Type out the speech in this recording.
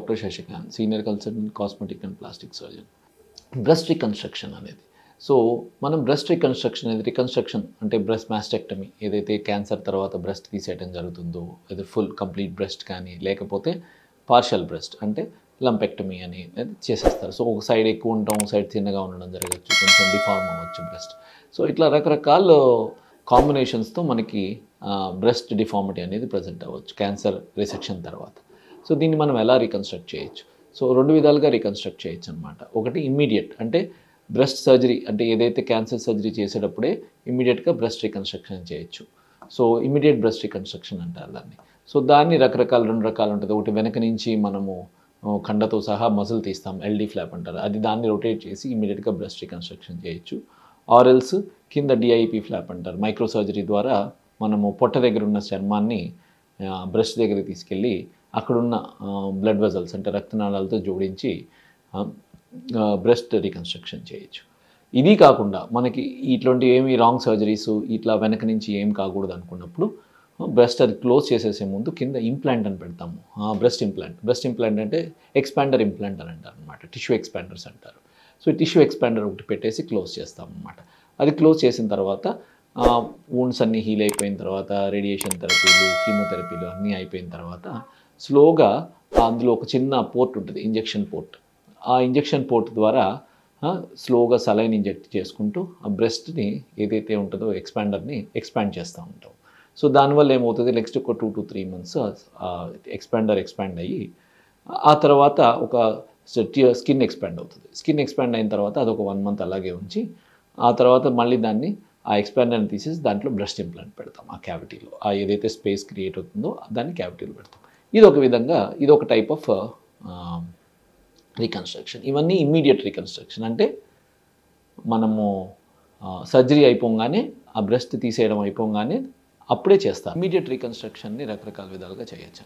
Doctor Shashikanth, senior consultant cosmetic and plastic surgeon. Breast reconstruction అనేది, so మనం breast reconstruction అనేది, reconstruction అంటే breast mastectomy, ఏదైతే క్యాన్సర్ తర్వాత బ్రెస్ట్ తీసేయడం జరుగుతుందో, అది ఫుల్ కంప్లీట్ బ్రెస్ట్ కానీ లేకపోతే పార్షియల్ బ్రెస్ట్ అంటే లంపెక్టమీ అని చేసేస్తారు. సో ఒక సైడ్ ఎక్కువ ఉండటం, ఒక సైడ్ చిన్నగా ఉండడం జరగచ్చు, కొంచెం డిఫార్మ్ అవ్వచ్చు బ్రెస్ట్. సో ఇట్లా రకరకాల కాంబినేషన్స్తో మనకి బ్రెస్ట్ డిఫార్మిటీ అనేది ప్రజెంట్ అవ్వచ్చు క్యాన్సర్ రిసెక్షన్ తర్వాత. సో దీన్ని మనం ఎలా రీకన్స్ట్రక్ట్ చేయొచ్చు? సో 2 విధాలుగా రీకన్స్ట్రక్ట్ చేయొచ్చు అనమాట. ఒకటి ఇమ్మీడియట్, అంటే బ్రెస్ట్ సర్జరీ, అంటే ఏదైతే క్యాన్సర్ సర్జరీ చేసేటప్పుడే ఇమ్మీడియట్గా బ్రెస్ట్ రికన్స్ట్రక్షన్ చేయొచ్చు. సో ఇమ్మీడియట్ బ్రెస్ట్ రికన్స్ట్రక్షన్ అంటారు దాన్ని. సో దాన్ని రకరకాల 2 రకాలు ఉంటుంది. ఒకటి వెనక నుంచి మనము కండతో సహా మజిల్ తీస్తాం, ఎల్డీ ఫ్లాప్ అంటారు, అది దాన్ని రొటేట్ చేసి ఇమ్మీడియట్గా బ్రెస్ట్ రికన్స్ట్రక్షన్ చేయొచ్చు. ఆర్ఎల్స్ కింద డిఐపి ఫ్లాప్ అంటారు, మైక్రో సర్జరీ ద్వారా మనము పొట్ట దగ్గర ఉన్న చర్మాన్ని బ్రెస్ట్ దగ్గరికి తీసుకెళ్ళి అక్కడున్న బ్లడ్ వెజల్స్ అంటే రక్తనాళాలతో జోడించి బ్రెస్ట్ రికన్స్ట్రక్షన్ చేయొచ్చు. ఇది కాకుండా మనకి ఇట్లాంటి ఏమి రాంగ్ సర్జరీస్ ఇట్లా వెనక నుంచి ఏం కాకూడదు అనుకున్నప్పుడు బ్రెస్ట్ అది క్లోజ్ చేసేసే ముందు కింద ఇంప్లాంట్ అని పెడతాము, బ్రెస్ట్ ఇంప్లాంట్. బ్రెస్ట్ ఇంప్లాంట్ అంటే ఎక్స్పాండర్ ఇంప్లాంట్ అని అంటారు అనమాట, టిష్యూ ఎక్స్పాండర్స్ అంటారు. సో ఈ టిష్యూ ఎక్స్పాండర్ ఒకటి పెట్టేసి క్లోజ్ చేస్తాం అనమాట. అది క్లోజ్ చేసిన తర్వాత వూండ్స్ అన్నీ హీల్ అయిపోయిన తర్వాత, రేడియేషన్ థెరపీలు, కీమోథెరపీలు అన్నీ అయిపోయిన తర్వాత స్లోగా అందులో ఒక చిన్న పోర్ట్ ఉంటుంది, ఇంజెక్షన్ పోర్ట్. ఆ ఇంజెక్షన్ పోర్ట్ ద్వారా స్లోగా సలైన్ ఇంజెక్ట్ చేసుకుంటూ ఆ బ్రెస్ట్ని ఏదైతే ఉంటుందో ఎక్స్పాండర్ని ఎక్స్పాండ్ చేస్తూ ఉంటాం. సో దానివల్ల ఏమవుతుంది, నెక్స్ట్ ఒక 2 to 3 months ఎక్స్పాండర్ ఎక్స్పాండ్ అయ్యి ఆ తర్వాత ఒక స్కిన్ ఎక్స్పాండ్ అవుతుంది. స్కిన్ ఎక్స్పాండ్ అయిన తర్వాత అదొక 1 month అలాగే ఉంచి ఆ తర్వాత మళ్ళీ దాన్ని ఆ ఎక్స్పాండర్ని తీసేసి దాంట్లో బ్రెస్ట్ ఇంప్లాంట్ పెడతాం. ఆ క్యావిటీలో ఏదైతే స్పేస్ క్రియేట్ అవుతుందో దాన్ని క్యావిటీలో పెడతాం. ఇది ఒక విధంగా, ఇది ఒక టైప్ ఆఫ్ రీకన్స్ట్రక్షన్. ఇవన్నీ ఇమ్మీడియట్ రీకన్స్ట్రక్షన్, అంటే మనము సర్జరీ అయిపోగానే ఆ బ్రెస్ట్ తీసేయడం అయిపోగానే అప్పుడే చేస్తాం. ఇమ్మీడియట్ రీకన్స్ట్రక్షన్ని రకరకాల విధాలుగా చేయొచ్చు.